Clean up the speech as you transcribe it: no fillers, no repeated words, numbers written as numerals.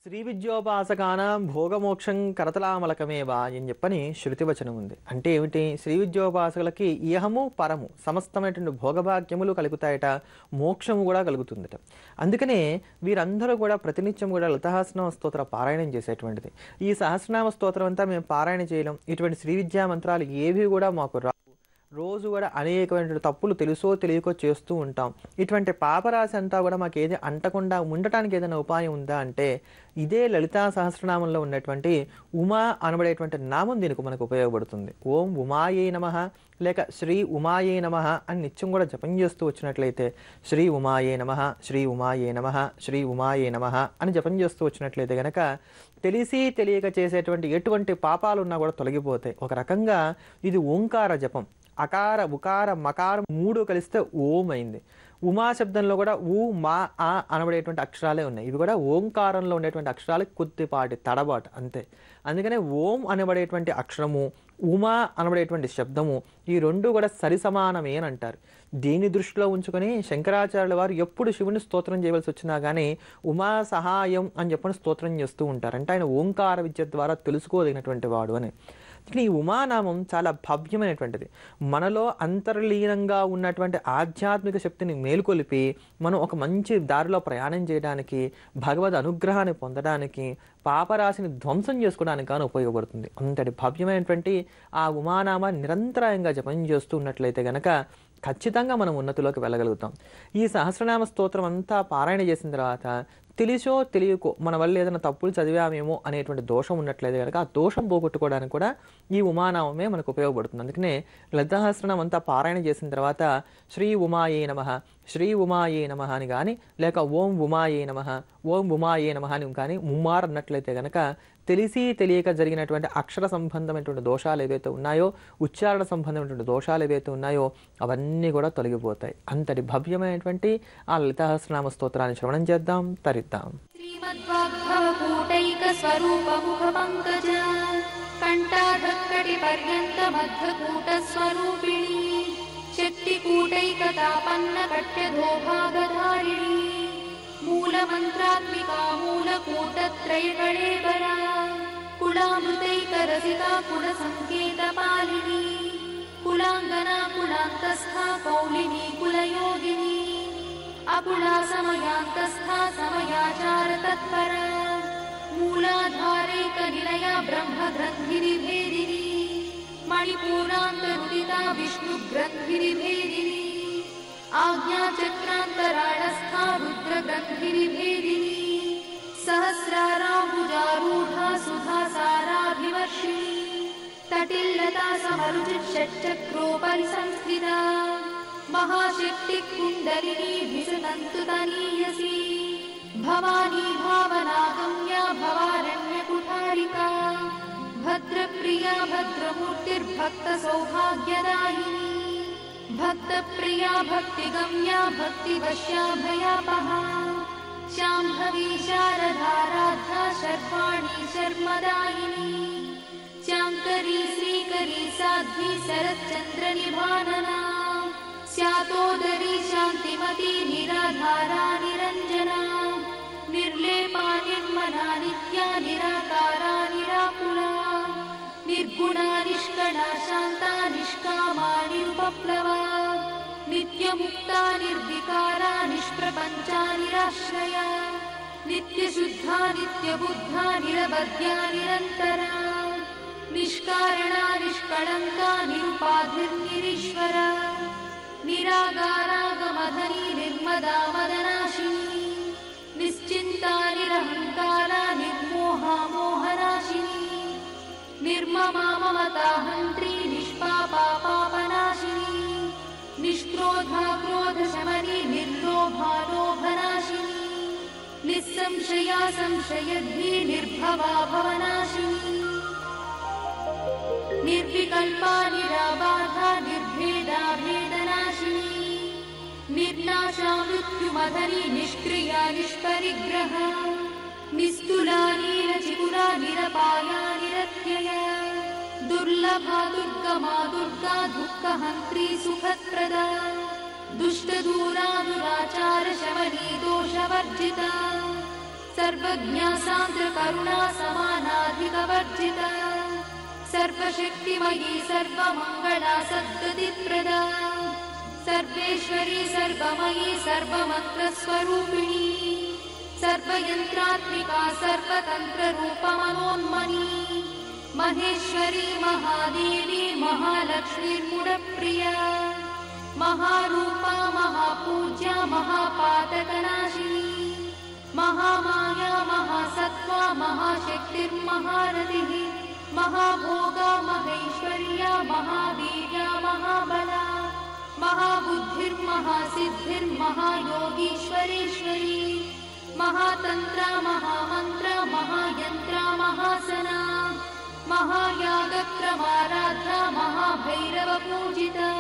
శ్రీ విద్యోపాసకానాం భోగమోక్షం కరతలామలకమేవ అని చెప్పని శృతివచనం ఉంది. అంటే ఏమిటి? శ్రీ విద్యోపాసకులకి ఇహము పరము సమస్తమైనటువంటి భోగభాగ్యములు కలుగుతాయట, మోక్షము కూడా కలుగుతుందట. అందుకనే వీరందరూ కూడా ప్రతినిత్యం కూడా లలితాసహస్రనామ స్తోత్ర పారాయణం చేసేటువంటిది. ఈ సహస్రనామ స్తోత్రం అంతా మేము పారాయణ చేయలేం. ఇటువంటి శ్రీ విద్యా మంత్రాలు ఏవి కూడా మాకు రోజు కూడా అనేకమైన తప్పులు తెలుసో తెలియకో చేస్తూ ఉంటాం. ఇటువంటి పాపరాశి అంతా కూడా మాకు ఏది అంటకుండా ఉండటానికి ఏదైనా ఉపాయం ఉందా అంటే ఇదే లలితా సహస్రనామంలో ఉన్నటువంటి ఉమా అనబడేటువంటి నామం దీనికి మనకు ఉపయోగపడుతుంది. ఓం ఉమాయే నమః లేక శ్రీ ఉమాయే నమః అని నిత్యం కూడా జపం చేస్తూ వచ్చినట్లయితే శ్రీ ఉమాయే నమః, శ్రీ ఉమాయే నమః, శ్రీ ఉమాయే నమః అని జపం చేస్తూ వచ్చినట్లయితే గనక తెలిసి తెలియక చేసేటువంటి ఎటువంటి పాపాలున్నా కూడా తొలగిపోతాయి. ఒక రకంగా ఇది ఓంకార జపం. అకార ఉకార మకారం మూడు కలిస్తే ఓం అయింది. ఉమా శబ్దంలో కూడా ఊ మా ఆ అనబడేటువంటి అక్షరాలే ఉన్నాయి. ఇవి కూడా ఓంకారంలో ఉండేటువంటి అక్షరాలు కొద్దిపాటి తడబాటు అంతే. అందుకనే ఓం అనబడేటువంటి అక్షరము, ఉమా అనబడేటువంటి శబ్దము ఈ రెండు కూడా సరి సమానమే అని అంటారు. దీన్ని దృష్టిలో ఉంచుకొని శంకరాచార్యుల వారు ఎప్పుడు శివుని స్తోత్రం చేయవలసి వచ్చినా కానీ ఉమా సహాయం అని చెప్పని స్తోత్రం చేస్తూ ఉంటారు. అంటే ఆయన ఓంకార విద్య ద్వారా తెలుసుకోదగినటువంటి వాడు అని. ఈ ఉమానామం చాలా భవ్యమైనటువంటిది. మనలో అంతర్లీనంగా ఉన్నటువంటి ఆధ్యాత్మిక శక్తిని మేలుకొలిపి మనం ఒక మంచి దారిలో ప్రయాణం చేయడానికి, భగవద్ అనుగ్రహాన్ని పొందడానికి, పాపరాశిని ధ్వంసం చేసుకోవడానికి కానీ ఉపయోగపడుతుంది. అంతటి భవ్యమైనటువంటి ఆ ఉమానామాన్ని నిరంతరాయంగా జపం చేస్తూ ఉన్నట్లయితే గనక ఖచ్చితంగా మనం ఉన్నతిలోకి వెళ్ళగలుగుతాం. ఈ సహస్రనామ స్తోత్రం అంతా పారాయణ చేసిన తర్వాత తెలిసో తెలియకో మన వల్ల ఏదైనా తప్పులు చదివామేమో అనేటువంటి దోషం ఉన్నట్లయితే కనుక ఆ దోషం పోగొట్టుకోవడానికి కూడా ఈ ఉమానామమే మనకు ఉపయోగపడుతుంది. అందుకనే లలితా సహస్రనామం అంతా పారాయణ చేసిన తర్వాత శ్రీ ఉమాయే నమః, శ్రీ ఉమాయే నమః అని కానీ లేక ఓం ఉమాయే నమః, ఓం ఉమాయే నమః అని కానీ ముమ్మారు అన్నట్లయితే కనుక తెలిసి తెలియక జరిగినటువంటి అక్షర సంబంధమైనటువంటి దోషాలు ఏవైతే ఉన్నాయో, ఉచ్చారణ సంబంధమైనటువంటి దోషాలు ఏవైతే ఉన్నాయో అవన్నీ కూడా తొలగిపోతాయి. అంతటి భవ్యమైనటువంటి ఆ లలితా సహస్రనామ స్తోత్రాన్ని శ్రవణం చేద్దాం, తరిద్దాం. मूलमन्त्रात्मिका मूलकूटत्रयकळेबरा कुलामृतैकरसिका कुलसङ्केतपालिनी कुलाङ्गना कुलान्तस्था कौलिनी कुलयोगिनी अकुला समयान्तस्था समयाचारतत्परा मूलाधारैकनिलया ब्रह्मग्रन्थिनिभेदिनी मणिपूर्णान्तरुदिता विष्णुग्रन्थिनिभेदिनी आज्ञाचक्रान्तराळस्था रुद्रग्रन्थिनिभेदिनी सहस्राराम्बुजारूढा सुधासाराभिवर्षिणी तटिल्लता समरुचिषट्चक्रोपरि संस्थिता महाशक्तिः कुण्डलिनी विसतन्तुतनीयसी भवानी भावनागम्या भवारण्यकुठारिका भद्रप्रिया भद्रमूर्तिर्भक्तसौभाग्यदायिनी भक्तप्रिया भक्तिगम्या भक्तिवश्या भयापहा शाम्भवी शारदाराध्या शर्वाणी शर्मदायिनी शाङ्करी श्रीकरी साध्वी शरच्चन्द्रनिभानना स्यातोदरी शान्तिमती निराधारा निरञ्जना निर्लेपा निर्मला नित्या निराकारा निराकुला निर्गुणा निष्कणा शान्ता निष्कामा निरुपप्लवा नित्यमुक्ता निर्विकारा निष्प्रपञ्चा निराश्रया नित्यशुद्धा नित्यबुद्धा निरवध्या निरन्तरा निष्कारणा निष्कळङ्का निरुपाधिर्निरीश्वरा निरागारागमधनी निर्मदा मदनाशिनी निश्चिन्ता निरहङ्कारा निर्मोहा मोहनाशिनी निर्ममा ममता हन्त्री निष्पापा पापनाशिनी निष्क्रोधा क्रोधशमनी निर्लोभा लोभनाशिनी निस्संशया संशयद्वी निर्भवा भवनाशिनी निर्विकल्पा निराबाधा निर्भेदा भेदनाशिनी निर्नाशा मृत्युमधनी निष्क्रिया निष्परिग्रहा निस्तुला नीलचिपुरा निरपाया निरत्यया दुर्लभा दुर्गमा दुर्गा दुःखहन्त्री सुखप्रदा दुष्टदूरा दुराचार शमनी दोषवर्जिता सर्वज्ञा सान्द्र करुणा समानाधिकवर्जिता सर्वशक्तिमयी सर्वमङ्गला सद्गतिप्रदा सर्वेश्वरी सर्वमयी सर्वमन्त्रस्वरूपिणी सर्वयन्त्रात्मिका सर्वतन्त्ररूपमनोन्मनी महेश्वरी महादेवी महालक्ष्मीर्मुडप्रिया महारूपा महापूज्या महापातकनाशिनी महामाया महासत्त्वा महाशक्तिर्महारतिः महाभोगा महेश्वर्या महावीर्या महाबला महाबुद्धिर्महासिद्धिर्महायोगीश्वरेश्वरी महातन्त्रा महामन्त्रा महायन्त्रा महासना महायागक्रमाराध्या महाभैरवपूजिता